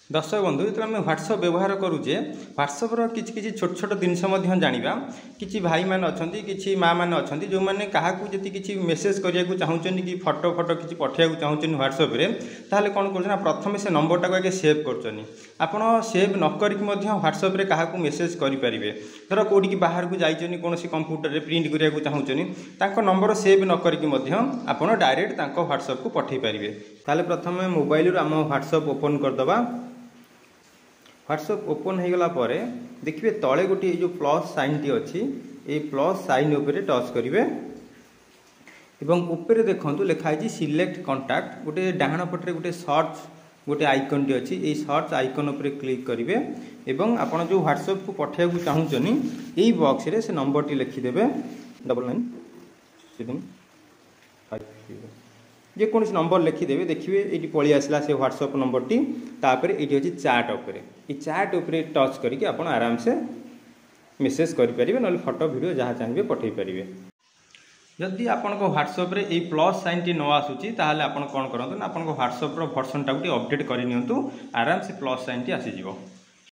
दर्शक बंधु जो आम ह्वाट्सअप व्यवहार करुचे ह्वाट्सअप्र किसी छोट छोट जिनस जाना कि भाई मैंने अच्छा कि माँ मैंने अच्छा जो मैंने क्या किसी मेसेज करने को चाहूँ कि फटो फटो किसी पठाइक चाहूँ ह्वाट्सअप ताहले कौन कर प्रथम से नंबर टाक आगे सेव कर आपड़ सेव नक ह्वाट्सअप क्या मेसेज करेंगे धर कौटी बाहर को जाइए कौन कंप्यूटर प्रिंट करने चाहूँ नंबर सेव नक आप डायरेक्ट ह्वाट्सअप को पठे पारे। ताहले प्रथम मोबाइल आम ह्वाट्सअप ओपन करदे। ह्वाट्सअप ओपन हो गला पर देखिए तले गोटे जो प्लस साइन टी अच्छी ये प्लस साइन उपरे टच करेंगे एवं उपरे देखो लिखाई सिलेक्ट कॉन्टैक्ट गोटे डाहाण पटे गोटे सर्च गोटे आइकन टी अच्छी ये सर्च आइकन उपरे क्लिक करेंगे एवं आपड़ जो ह्वाट्सअप को पठाइक चाहूँ यही बॉक्स रे से नंबर टी लिखिदेवे 9975 जेकोसी नंबर लिखिदेवे देखिए ये पलि आसला से ह्वाट्सअप नंबर टी तापर ये अच्छी चैट उपरे ये चैट उपरे टच करके आप आराम से मेसेज करेंगे ना फोटो वीडियो जहाँ चाहिए पठे पारे। जदि आपन ह्वाट्सअप रे ये प्लस साइन टी न आसूची ताहले आपन कौन करते हैं आप ह्वाट्सअप वर्सन टाक अपडेट करनी आराम से प्लस साइन टी आसीज।